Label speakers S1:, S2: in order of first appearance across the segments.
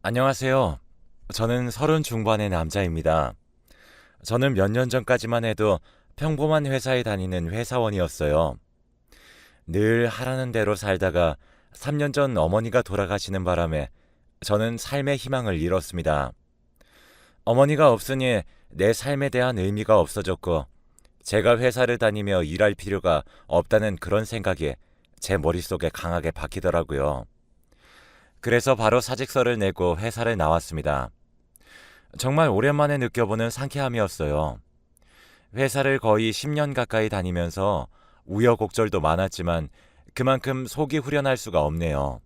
S1: 안녕하세요. 저는 30 중반의 남자입니다. 저는 몇 년 전까지만 해도 평범한 회사에 다니는 회사원이었어요. 늘 하라는 대로 살다가 3년 전 어머니가 돌아가시는 바람에 저는 삶의 희망을 잃었습니다. 어머니가 없으니 내 삶에 대한 의미가 없어졌고, 제가 회사를 다니며 일할 필요가 없다는 그런 생각이 제 머릿속에 강하게 박히더라고요. 그래서 바로 사직서를 내고 회사를 나왔습니다. 정말 오랜만에 느껴보는 상쾌함이었어요. 회사를 거의 10년 가까이 다니면서 우여곡절도 많았지만 그만큼 속이 후련할 수가 없네요.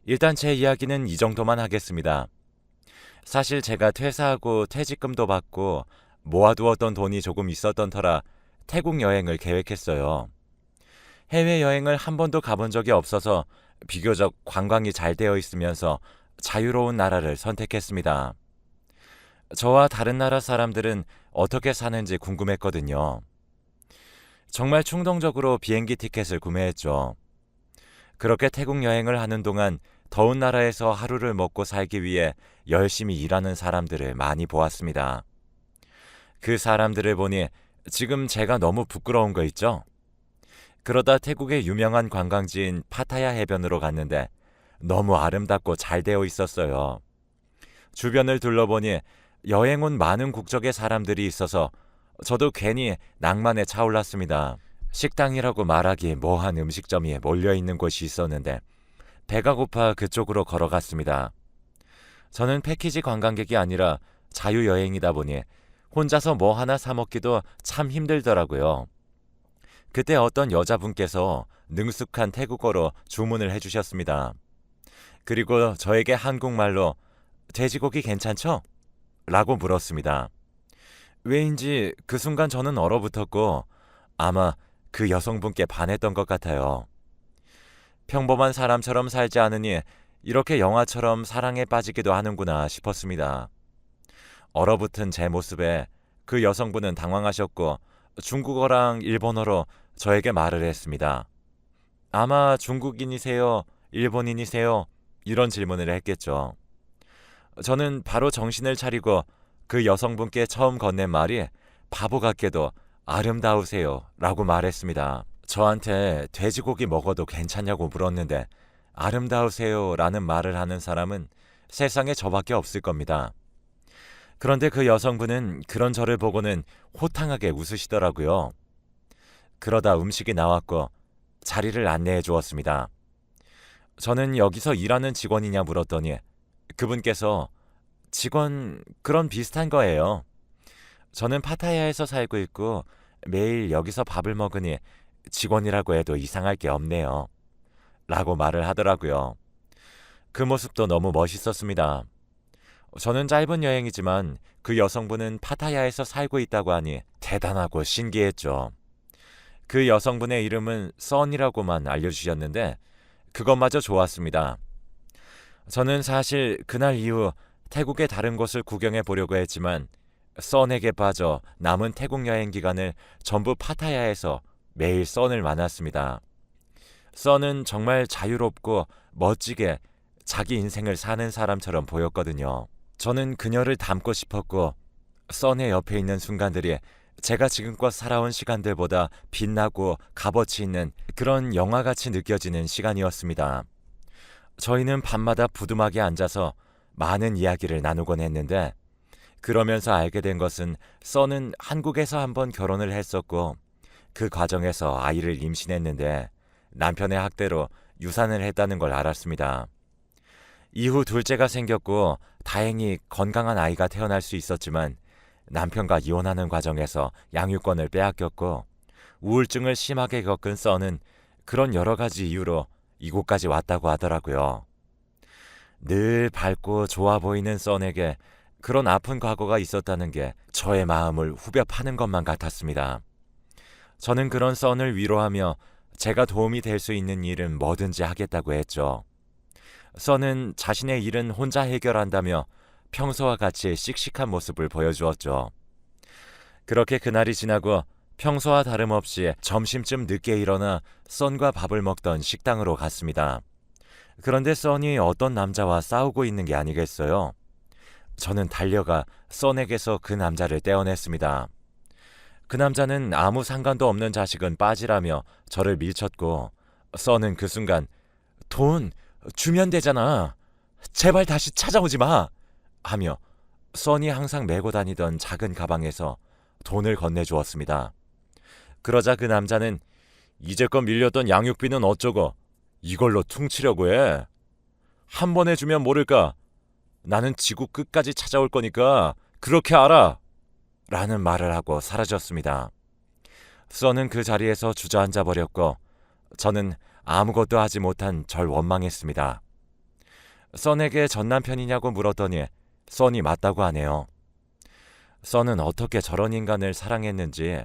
S1: 일단 제 이야기는 이 정도만 하겠습니다. 사실 제가 퇴사하고 퇴직금도 받고 모아두었던 돈이 조금 있었던 터라 태국 여행을 계획했어요. 해외여행을 한 번도 가본 적이 없어서 비교적 관광이 잘 되어 있으면서 자유로운 나라를 선택했습니다. 저와 다른 나라 사람들은 어떻게 사는지 궁금했거든요. 정말 충동적으로 비행기 티켓을 구매했죠. 그렇게 태국 여행을 하는 동안 더운 나라에서 하루를 먹고 살기 위해 열심히 일하는 사람들을 많이 보았습니다. 그 사람들을 보니 지금 제가 너무 부끄러운 거 있죠? 그러다 태국의 유명한 관광지인 파타야 해변으로 갔는데 너무 아름답고 잘 되어 있었어요. 주변을 둘러보니 여행 온 많은 국적의 사람들이 있어서 저도 괜히 낭만에 차올랐습니다. 식당이라고 말하기 뭐한 음식점이 몰려있는 곳이 있었는데 배가 고파 그쪽으로 걸어갔습니다. 저는 패키지 관광객이 아니라 자유여행이다 보니 혼자서 뭐 하나 사 먹기도 참 힘들더라고요. 그때 어떤 여자분께서 능숙한 태국어로 주문을 해주셨습니다. 그리고 저에게 한국말로 돼지고기 괜찮죠? 라고 물었습니다. 왜인지 그 순간 저는 얼어붙었고 아마 그 여성분께 반했던 것 같아요. 평범한 사람처럼 살지 않으니 이렇게 영화처럼 사랑에 빠지기도 하는구나 싶었습니다. 얼어붙은 제 모습에 그 여성분은 당황하셨고 중국어랑 일본어로 저에게 말을 했습니다. 아마 중국인이세요? 일본인이세요? 이런 질문을 했겠죠. 저는 바로 정신을 차리고 그 여성분께 처음 건넨 말이 바보 같게도 아름다우세요 라고 말했습니다. 저한테 돼지고기 먹어도 괜찮냐고 물었는데 아름다우세요 라는 말을 하는 사람은 세상에 저밖에 없을 겁니다. 그런데 그 여성분은 그런 저를 보고는 호탕하게 웃으시더라고요. 그러다 음식이 나왔고 자리를 안내해 주었습니다. 저는 여기서 일하는 직원이냐 물었더니 그분께서 직원 그런 비슷한 거예요. 저는 파타야에서 살고 있고 매일 여기서 밥을 먹으니 직원이라고 해도 이상할 게 없네요. 라고 말을 하더라고요. 그 모습도 너무 멋있었습니다. 저는 짧은 여행이지만 그 여성분은 파타야에서 살고 있다고 하니 대단하고 신기했죠. 그 여성분의 이름은 선이라고만 알려주셨는데 그것마저 좋았습니다. 저는 사실 그날 이후 태국의 다른 곳을 구경해 보려고 했지만 선에게 빠져 남은 태국 여행 기간을 전부 파타야에서 매일 선을 만났습니다. 선은 정말 자유롭고 멋지게 자기 인생을 사는 사람처럼 보였거든요. 저는 그녀를 닮고 싶었고 선의 옆에 있는 순간들이 제가 지금껏 살아온 시간들보다 빛나고 값어치 있는 그런 영화같이 느껴지는 시간이었습니다. 저희는 밤마다 부두막에 앉아서 많은 이야기를 나누곤 했는데 그러면서 알게 된 것은 써는 한국에서 한번 결혼을 했었고 그 과정에서 아이를 임신했는데 남편의 학대로 유산을 했다는 걸 알았습니다. 이후 둘째가 생겼고 다행히 건강한 아이가 태어날 수 있었지만 남편과 이혼하는 과정에서 양육권을 빼앗겼고 우울증을 심하게 겪은 써는 그런 여러 가지 이유로 이곳까지 왔다고 하더라고요. 늘 밝고 좋아 보이는 써에게 그런 아픈 과거가 있었다는 게 저의 마음을 후벼 파는 것만 같았습니다. 저는 그런 써을 위로하며 제가 도움이 될 수 있는 일은 뭐든지 하겠다고 했죠. 써는 자신의 일은 혼자 해결한다며 평소와 같이 씩씩한 모습을 보여주었죠. 그렇게 그날이 지나고 평소와 다름없이 점심쯤 늦게 일어나 썬과 밥을 먹던 식당으로 갔습니다. 그런데 써니 어떤 남자와 싸우고 있는 게 아니겠어요? 저는 달려가 써에게서 그 남자를 떼어냈습니다. 그 남자는 아무 상관도 없는 자식은 빠지라며 저를 밀쳤고, 써는 그 순간 돈 주면 되잖아. 제발 다시 찾아오지 마. 하며 써니 항상 메고 다니던 작은 가방에서 돈을 건네주었습니다. 그러자 그 남자는 이제껏 밀렸던 양육비는 어쩌고 이걸로 퉁치려고 해. 한 번에 주면 모를까. 나는 지구 끝까지 찾아올 거니까 그렇게 알아. 라는 말을 하고 사라졌습니다. 써는 그 자리에서 주저앉아 버렸고 저는 아무것도 하지 못한 절 원망했습니다. 써에게 전 남편이냐고 물었더니 써니 맞다고 하네요. 써는 어떻게 저런 인간을 사랑했는지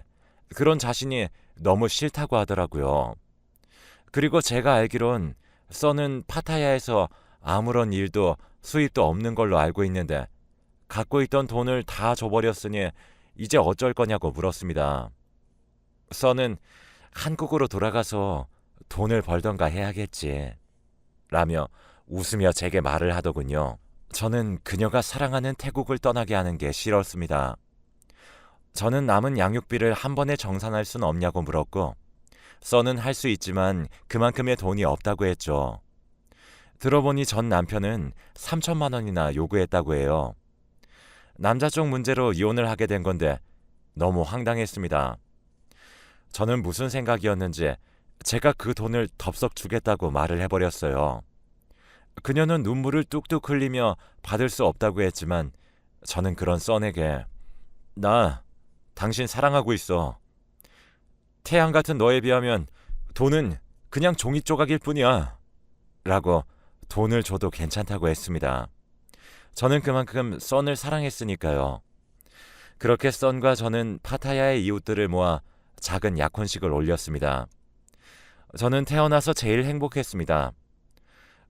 S1: 그런 자신이 너무 싫다고 하더라고요. 그리고 제가 알기론 써는 파타야에서 아무런 일도 수입도 없는 걸로 알고 있는데 갖고 있던 돈을 다 줘버렸으니 이제 어쩔 거냐고 물었습니다. 써는 한국으로 돌아가서 돈을 벌던가 해야겠지 라며 웃으며 제게 말을 하더군요. 저는 그녀가 사랑하는 태국을 떠나게 하는 게 싫었습니다. 저는 남은 양육비를 한 번에 정산할 수는 없냐고 물었고 써는 할 수 있지만 그만큼의 돈이 없다고 했죠. 들어보니 전 남편은 3천만 원이나 요구했다고 해요. 남자 쪽 문제로 이혼을 하게 된 건데 너무 황당했습니다. 저는 무슨 생각이었는지 제가 그 돈을 덥석 주겠다고 말을 해버렸어요. 그녀는 눈물을 뚝뚝 흘리며 받을 수 없다고 했지만 저는 그런 써에게 나 당신 사랑하고 있어. 태양 같은 너에 비하면 돈은 그냥 종이 조각일 뿐이야. 라고 돈을 줘도 괜찮다고 했습니다. 저는 그만큼 써을 사랑했으니까요. 그렇게 써과 저는 파타야의 이웃들을 모아 작은 약혼식을 올렸습니다. 저는 태어나서 제일 행복했습니다.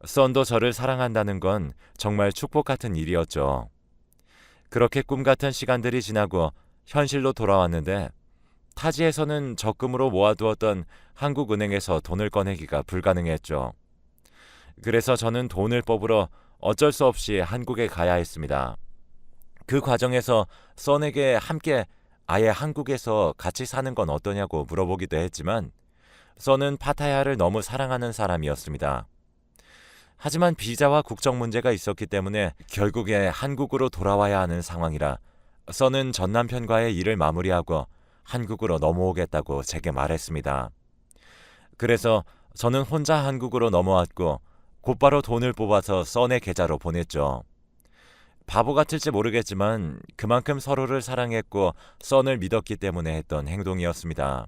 S1: 써도 저를 사랑한다는 건 정말 축복 같은 일이었죠. 그렇게 꿈 같은 시간들이 지나고 현실로 돌아왔는데 타지에서는 적금으로 모아두었던 한국은행에서 돈을 꺼내기가 불가능했죠. 그래서 저는 돈을 뽑으러 어쩔 수 없이 한국에 가야 했습니다. 그 과정에서 써에게 함께 아예 한국에서 같이 사는 건 어떠냐고 물어보기도 했지만 써는 파타야를 너무 사랑하는 사람이었습니다. 하지만 비자와 국적 문제가 있었기 때문에 결국에 한국으로 돌아와야 하는 상황이라 써는 전 남편과의 일을 마무리하고 한국으로 넘어오겠다고 제게 말했습니다. 그래서 저는 혼자 한국으로 넘어왔고 곧바로 돈을 뽑아서 써의 계좌로 보냈죠. 바보 같을지 모르겠지만 그만큼 서로를 사랑했고 써을 믿었기 때문에 했던 행동이었습니다.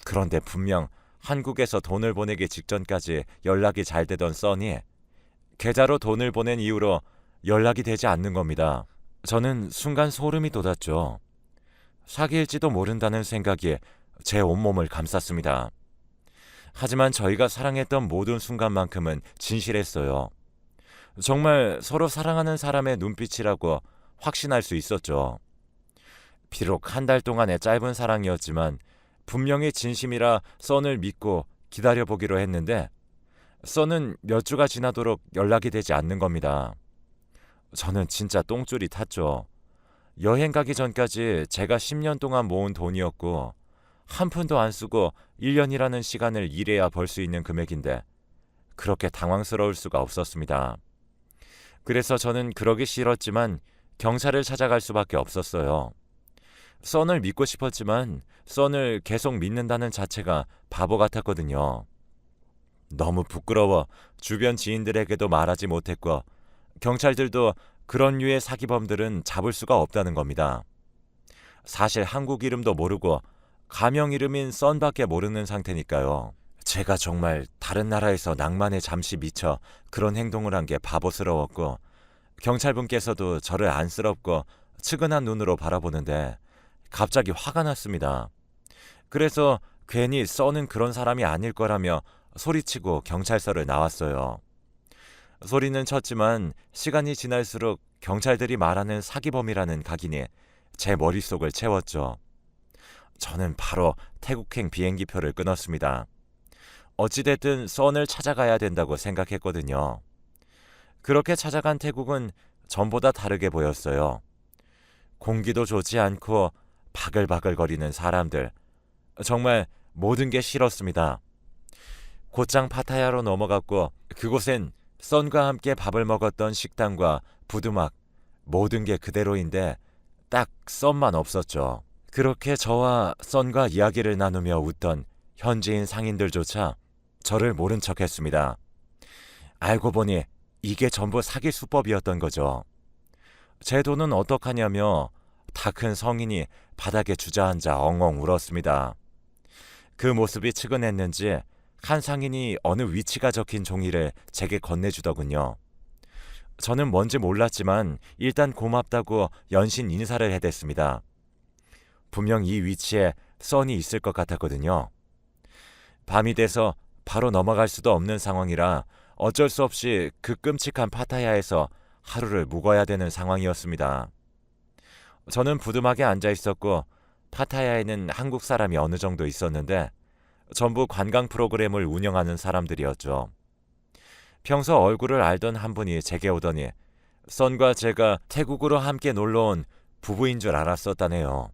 S1: 그런데 분명 한국에서 돈을 보내기 직전까지 연락이 잘 되던 써니 계좌로 돈을 보낸 이후로 연락이 되지 않는 겁니다. 저는 순간 소름이 돋았죠. 사기일지도 모른다는 생각이 제 온몸을 감쌌습니다. 하지만 저희가 사랑했던 모든 순간만큼은 진실했어요. 정말 서로 사랑하는 사람의 눈빛이라고 확신할 수 있었죠. 비록 한 달 동안의 짧은 사랑이었지만 분명히 진심이라 써을 믿고 기다려보기로 했는데 써는 몇 주가 지나도록 연락이 되지 않는 겁니다. 저는 진짜 똥줄이 탔죠. 여행 가기 전까지 제가 10년 동안 모은 돈이었고 한 푼도 안 쓰고 1년이라는 시간을 일해야 벌 수 있는 금액인데 그렇게 당황스러울 수가 없었습니다. 그래서 저는 그러기 싫었지만 경찰을 찾아갈 수밖에 없었어요. 써을 믿고 싶었지만 써을 계속 믿는다는 자체가 바보 같았거든요. 너무 부끄러워 주변 지인들에게도 말하지 못했고 경찰들도 그런 류의 사기범들은 잡을 수가 없다는 겁니다. 사실 한국 이름도 모르고 가명 이름인 썬밖에 모르는 상태니까요. 제가 정말 다른 나라에서 낭만에 잠시 미쳐 그런 행동을 한 게 바보스러웠고 경찰분께서도 저를 안쓰럽고 측은한 눈으로 바라보는데 갑자기 화가 났습니다. 그래서 괜히 써는 그런 사람이 아닐 거라며 소리치고 경찰서를 나왔어요. 소리는 쳤지만 시간이 지날수록 경찰들이 말하는 사기범이라는 각인이 제 머릿속을 채웠죠. 저는 바로 태국행 비행기표를 끊었습니다. 어찌됐든 선을 찾아가야 된다고 생각했거든요. 그렇게 찾아간 태국은 전보다 다르게 보였어요. 공기도 좋지 않고 바글바글거리는 사람들. 정말 모든 게 싫었습니다. 곧장 파타야로 넘어갔고 그곳엔 선과 함께 밥을 먹었던 식당과 부두막 모든 게 그대로인데 딱 썬만 없었죠. 그렇게 저와 선과 이야기를 나누며 웃던 현지인 상인들조차 저를 모른 척했습니다. 알고 보니 이게 전부 사기 수법이었던 거죠. 제 돈은 어떡하냐며 다 큰 성인이 바닥에 주저앉아 엉엉 울었습니다. 그 모습이 측은했는지 한 상인이 어느 위치가 적힌 종이를 제게 건네주더군요. 저는 뭔지 몰랐지만 일단 고맙다고 연신 인사를 해댔습니다. 분명 이 위치에 선이 있을 것 같았거든요. 밤이 돼서 바로 넘어갈 수도 없는 상황이라 어쩔 수 없이 그 끔찍한 파타야에서 하루를 묵어야 되는 상황이었습니다. 저는 부두막에 앉아 있었고 파타야에는 한국 사람이 어느 정도 있었는데 전부 관광 프로그램을 운영하는 사람들이었죠. 평소 얼굴을 알던 한 분이 제게 오더니 선과 제가 태국으로 함께 놀러온 부부인 줄 알았었다네요.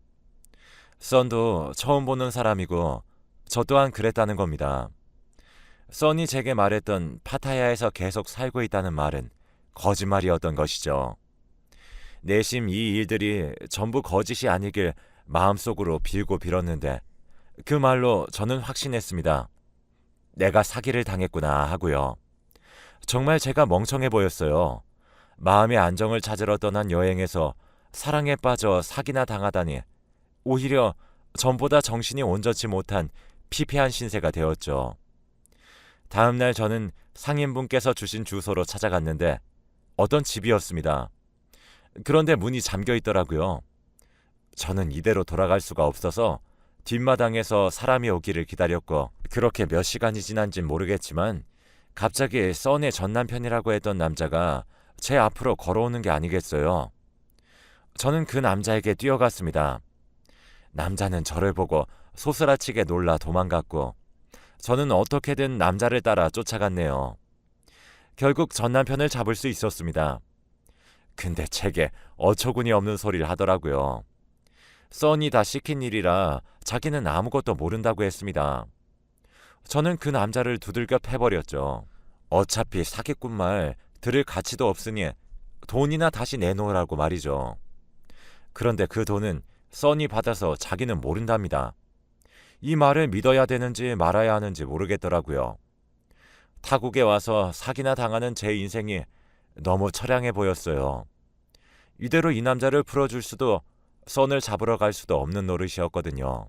S1: 선도 처음 보는 사람이고 저 또한 그랬다는 겁니다. 선이 제게 말했던 파타야에서 계속 살고 있다는 말은 거짓말이었던 것이죠. 내심 이 일들이 전부 거짓이 아니길 마음속으로 빌고 빌었는데 그 말로 저는 확신했습니다. 내가 사기를 당했구나 하고요. 정말 제가 멍청해 보였어요. 마음의 안정을 찾으러 떠난 여행에서 사랑에 빠져 사기나 당하다니 오히려 전보다 정신이 온전치 못한 피폐한 신세가 되었죠. 다음 날 저는 상인분께서 주신 주소로 찾아갔는데 어떤 집이었습니다. 그런데 문이 잠겨 있더라고요. 저는 이대로 돌아갈 수가 없어서 뒷마당에서 사람이 오기를 기다렸고 그렇게 몇 시간이 지난진 모르겠지만 갑자기 선의 전남편이라고 했던 남자가 제 앞으로 걸어오는 게 아니겠어요. 저는 그 남자에게 뛰어갔습니다. 남자는 저를 보고 소스라치게 놀라 도망갔고 저는 어떻게든 남자를 따라 쫓아갔네요. 결국 전남편을 잡을 수 있었습니다. 근데 제게 어처구니 없는 소리를 하더라고요. 선이 다 시킨 일이라 자기는 아무것도 모른다고 했습니다. 저는 그 남자를 두들겨 패버렸죠. 어차피 사기꾼 말 들을 가치도 없으니 돈이나 다시 내놓으라고 말이죠. 그런데 그 돈은 선이 받아서 자기는 모른답니다. 이 말을 믿어야 되는지 말아야 하는지 모르겠더라고요. 타국에 와서 사기나 당하는 제 인생이 너무 처량해 보였어요. 이대로 이 남자를 풀어줄 수도 선을 잡으러 갈 수도 없는 노릇이었거든요.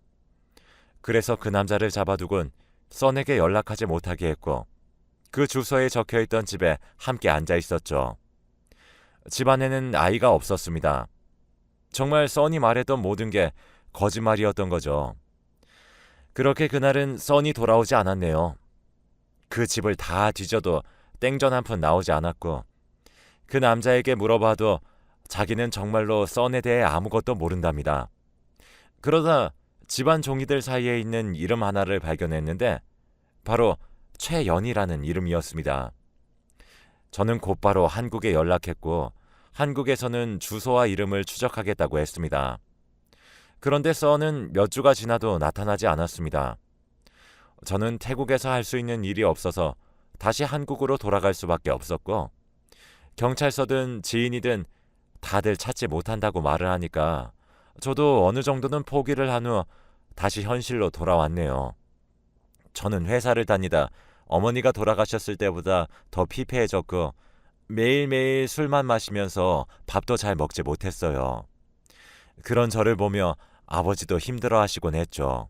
S1: 그래서 그 남자를 잡아두곤 선에게 연락하지 못하게 했고 그 주소에 적혀있던 집에 함께 앉아 있었죠. 집안에는 아이가 없었습니다. 정말 선이 말했던 모든 게 거짓말이었던 거죠. 그렇게 그날은 선이 돌아오지 않았네요. 그 집을 다 뒤져도 땡전 한 푼 나오지 않았고 그 남자에게 물어봐도 자기는 정말로 선에 대해 아무것도 모른답니다. 그러다 집안 종이들 사이에 있는 이름 하나를 발견했는데 바로 최연이라는 이름이었습니다. 저는 곧바로 한국에 연락했고 한국에서는 주소와 이름을 추적하겠다고 했습니다. 그런데 선은 몇 주가 지나도 나타나지 않았습니다. 저는 태국에서 할 수 있는 일이 없어서 다시 한국으로 돌아갈 수밖에 없었고 경찰서든 지인이든 다들 찾지 못한다고 말을 하니까 저도 어느 정도는 포기를 한 후 다시 현실로 돌아왔네요. 저는 회사를 다니다 어머니가 돌아가셨을 때보다 더 피폐해졌고 매일매일 술만 마시면서 밥도 잘 먹지 못했어요. 그런 저를 보며 아버지도 힘들어하시곤 했죠.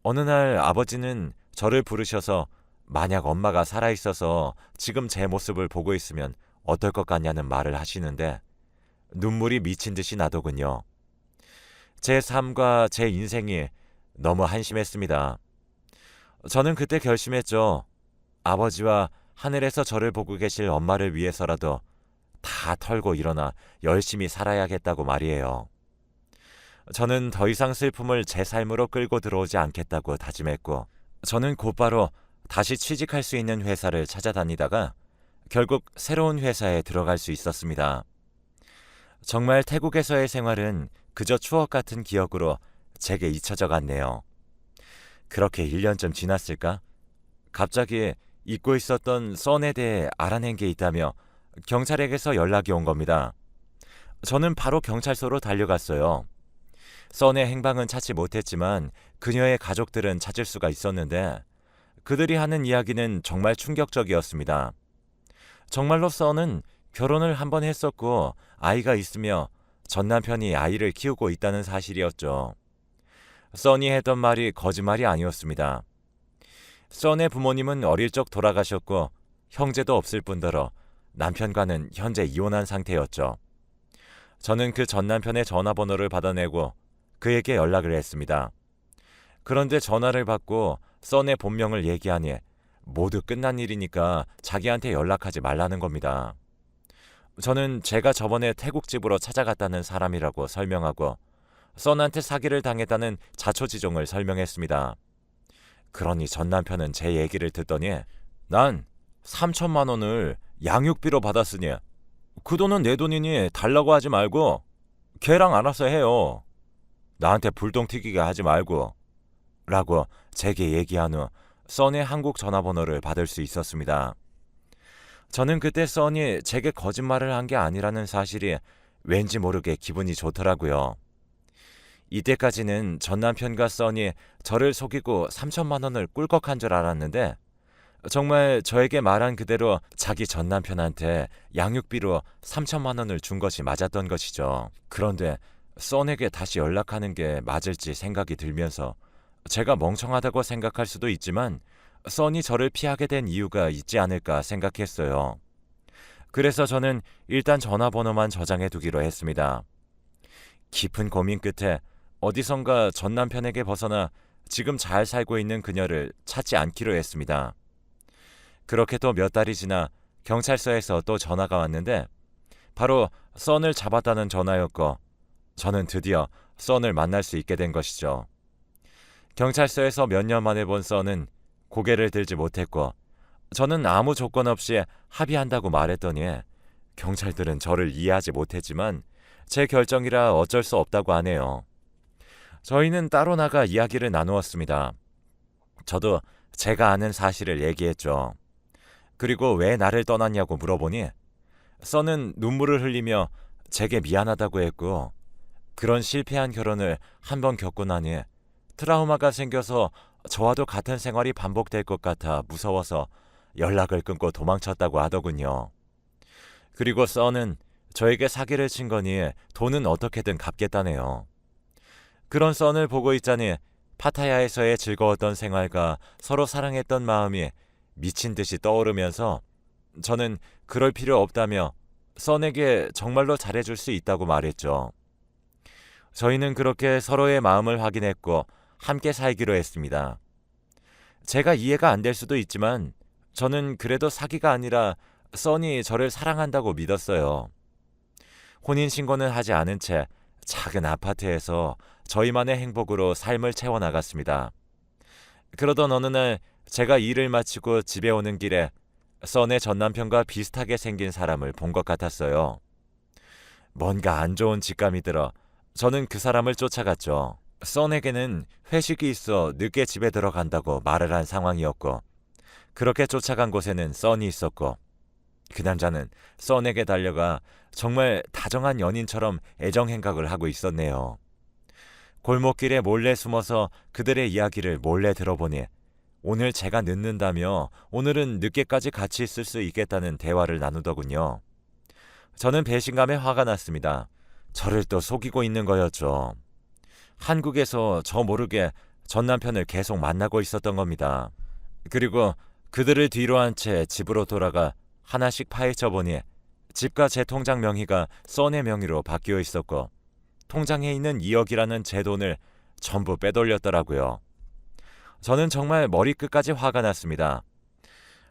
S1: 어느 날 아버지는 저를 부르셔서 만약 엄마가 살아있어서 지금 제 모습을 보고 있으면 어떨 것 같냐는 말을 하시는데 눈물이 미친 듯이 나더군요. 제 삶과 제 인생이 너무 한심했습니다. 저는 그때 결심했죠. 아버지와 하늘에서 저를 보고 계실 엄마를 위해서라도 다 털고 일어나 열심히 살아야겠다고 말이에요. 저는 더 이상 슬픔을 제 삶으로 끌고 들어오지 않겠다고 다짐했고 저는 곧바로 다시 취직할 수 있는 회사를 찾아다니다가 결국 새로운 회사에 들어갈 수 있었습니다. 정말 태국에서의 생활은 그저 추억 같은 기억으로 제게 잊혀져 갔네요. 그렇게 1년쯤 지났을까? 갑자기 잊고 있었던 썬에 대해 알아낸 게 있다며 경찰에게서 연락이 온 겁니다. 저는 바로 경찰서로 달려갔어요. 썬의 행방은 찾지 못했지만 그녀의 가족들은 찾을 수가 있었는데 그들이 하는 이야기는 정말 충격적이었습니다. 정말로 썬은 결혼을 한 번 했었고 아이가 있으며 전 남편이 아이를 키우고 있다는 사실이었죠. 썬이 했던 말이 거짓말이 아니었습니다. 썬의 부모님은 어릴 적 돌아가셨고 형제도 없을 뿐더러 남편과는 현재 이혼한 상태였죠. 저는 그 전 남편의 전화번호를 받아내고 그에게 연락을 했습니다. 그런데 전화를 받고 썬의 본명을 얘기하니 모두 끝난 일이니까 자기한테 연락하지 말라는 겁니다. 저는 제가 저번에 태국 집으로 찾아갔다는 사람이라고 설명하고 썬한테 사기를 당했다는 자초지종을 설명했습니다. 그러니 전 남편은 제 얘기를 듣더니 난 3천만 원을 양육비로 받았으니 그 돈은 내 돈이니 달라고 하지 말고 걔랑 알아서 해요. 나한테 불똥 튀기게 하지 말고 라고 제게 얘기한 후 썬의 한국 전화번호를 받을 수 있었습니다. 저는 그때 썬이 제게 거짓말을 한 게 아니라는 사실이 왠지 모르게 기분이 좋더라고요. 이때까지는 전 남편과 썬이 저를 속이고 3천만 원을 꿀꺽한 줄 알았는데 정말 저에게 말한 그대로 자기 전 남편한테 양육비로 3천만 원을 준 것이 맞았던 것이죠. 그런데 썬에게 다시 연락하는 게 맞을지 생각이 들면서 제가 멍청하다고 생각할 수도 있지만 썬이 저를 피하게 된 이유가 있지 않을까 생각했어요. 그래서 저는 일단 전화번호만 저장해 두기로 했습니다. 깊은 고민 끝에 어디선가 전 남편에게 벗어나 지금 잘 살고 있는 그녀를 찾지 않기로 했습니다. 그렇게 또 몇 달이 지나 경찰서에서 또 전화가 왔는데 바로 썬을 잡았다는 전화였고 저는 드디어 썬을 만날 수 있게 된 것이죠. 경찰서에서 몇 년 만에 본 썬은 고개를 들지 못했고 저는 아무 조건 없이 합의한다고 말했더니 경찰들은 저를 이해하지 못했지만 제 결정이라 어쩔 수 없다고 하네요. 저희는 따로 나가 이야기를 나누었습니다. 저도 제가 아는 사실을 얘기했죠. 그리고 왜 나를 떠났냐고 물어보니 썬은 눈물을 흘리며 제게 미안하다고 했고 그런 실패한 결혼을 한 번 겪고 나니 트라우마가 생겨서 저와도 같은 생활이 반복될 것 같아 무서워서 연락을 끊고 도망쳤다고 하더군요. 그리고 썬은 저에게 사기를 친 거니 돈은 어떻게든 갚겠다네요. 그런 썬을 보고 있자니 파타야에서의 즐거웠던 생활과 서로 사랑했던 마음이 미친 듯이 떠오르면서 저는 그럴 필요 없다며 썬에게 정말로 잘해줄 수 있다고 말했죠. 저희는 그렇게 서로의 마음을 확인했고 함께 살기로 했습니다. 제가 이해가 안 될 수도 있지만 저는 그래도 사기가 아니라 썬이 저를 사랑한다고 믿었어요. 혼인신고는 하지 않은 채 작은 아파트에서 저희만의 행복으로 삶을 채워나갔습니다. 그러던 어느 날 제가 일을 마치고 집에 오는 길에 썬의 전남편과 비슷하게 생긴 사람을 본 것 같았어요. 뭔가 안 좋은 직감이 들어 저는 그 사람을 쫓아갔죠. 썬에게는 회식이 있어 늦게 집에 들어간다고 말을 한 상황이었고 그렇게 쫓아간 곳에는 썬이 있었고 그 남자는 썬에게 달려가 정말 다정한 연인처럼 애정행각을 하고 있었네요. 골목길에 몰래 숨어서 그들의 이야기를 몰래 들어보니 오늘 제가 늦는다며 오늘은 늦게까지 같이 있을 수 있겠다는 대화를 나누더군요. 저는 배신감에 화가 났습니다. 저를 또 속이고 있는 거였죠. 한국에서 저 모르게 전 남편을 계속 만나고 있었던 겁니다. 그리고 그들을 뒤로 한 채 집으로 돌아가 하나씩 파헤쳐 보니 집과 제 통장 명의가 썬의 명의로 바뀌어 있었고 통장에 있는 2억이라는 제 돈을 전부 빼돌렸더라고요. 저는 정말 머리끝까지 화가 났습니다.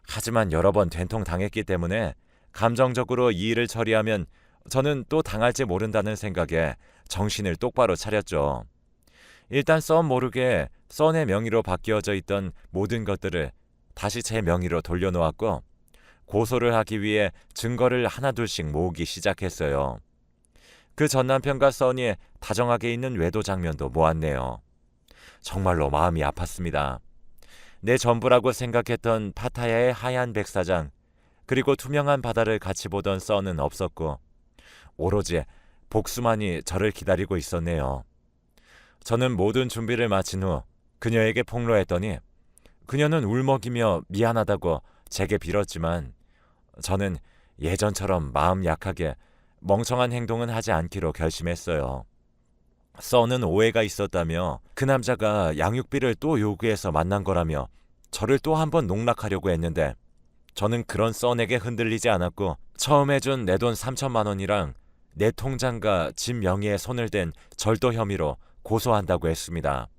S1: 하지만 여러 번 된통 당했기 때문에 감정적으로 이 일을 처리하면 저는 또 당할지 모른다는 생각에 정신을 똑바로 차렸죠. 일단 썬 모르게 썬의 명의로 바뀌어져 있던 모든 것들을 다시 제 명의로 돌려놓았고 고소를 하기 위해 증거를 하나둘씩 모으기 시작했어요. 그 전 남편과 써니 다정하게 있는 외도 장면도 모았네요. 정말로 마음이 아팠습니다. 내 전부라고 생각했던 파타야의 하얀 백사장, 그리고 투명한 바다를 같이 보던 써는 없었고 오로지 복수만이 저를 기다리고 있었네요. 저는 모든 준비를 마친 후 그녀에게 폭로했더니 그녀는 울먹이며 미안하다고 제게 빌었지만 저는 예전처럼 마음 약하게 멍청한 행동은 하지 않기로 결심했어요. 써는 오해가 있었다며 그 남자가 양육비를 또 요구해서 만난 거라며 저를 또 한 번 농락하려고 했는데 저는 그런 써에게 흔들리지 않았고 처음 준 내 돈 3천만 원이랑 내 통장과 집 명의에 손을 댄 절도 혐의로 고소한다고 했습니다.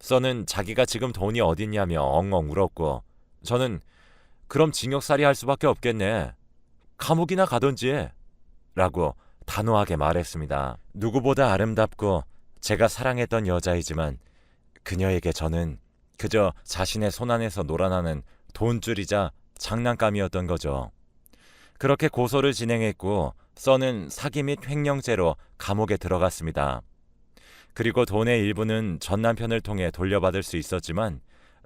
S1: 써는 자기가 지금 돈이 어딨냐며 엉엉 울었고 저는 그럼 징역살이 할 수밖에 없겠네. 감옥이나 가던지 라고 단호하게 말했습니다. 누구보다 아름답고 제가 사랑했던 여자이지만 그녀에게 저는 그저 자신의 손안에서 놀아나는 돈줄이자 장난감이었던 거죠. 그렇게 고소를 진행했고 써는 사기 및 횡령죄로 감옥에 들어갔습니다. 그리고 돈의 일부는 전 남편을 통해 돌려받을 수 있었지만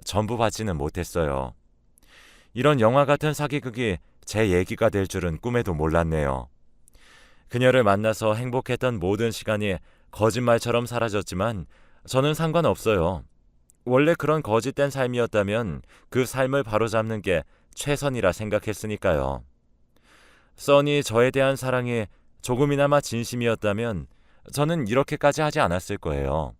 S1: 전부 받지는 못했어요. 이런 영화 같은 사기극이 제 얘기가 될 줄은 꿈에도 몰랐네요. 그녀를 만나서 행복했던 모든 시간이 거짓말처럼 사라졌지만 저는 상관없어요. 원래 그런 거짓된 삶이었다면 그 삶을 바로잡는 게 최선이라 생각했으니까요. 써니 저에 대한 사랑이 조금이나마 진심이었다면 저는 이렇게까지 하지 않았을 거예요.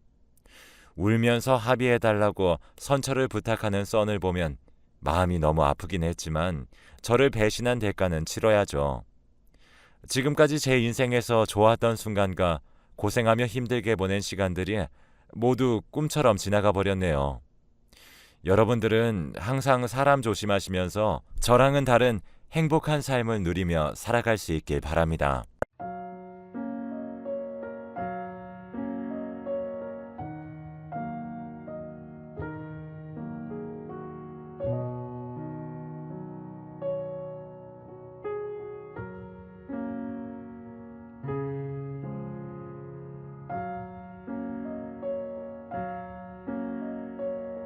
S1: 울면서 합의해달라고 선처를 부탁하는 써를 보면 마음이 너무 아프긴 했지만 저를 배신한 대가는 치러야죠. 지금까지 제 인생에서 좋았던 순간과 고생하며 힘들게 보낸 시간들이 모두 꿈처럼 지나가 버렸네요. 여러분들은 항상 사람 조심하시면서 저랑은 다른 행복한 삶을 누리며 살아갈 수 있길 바랍니다.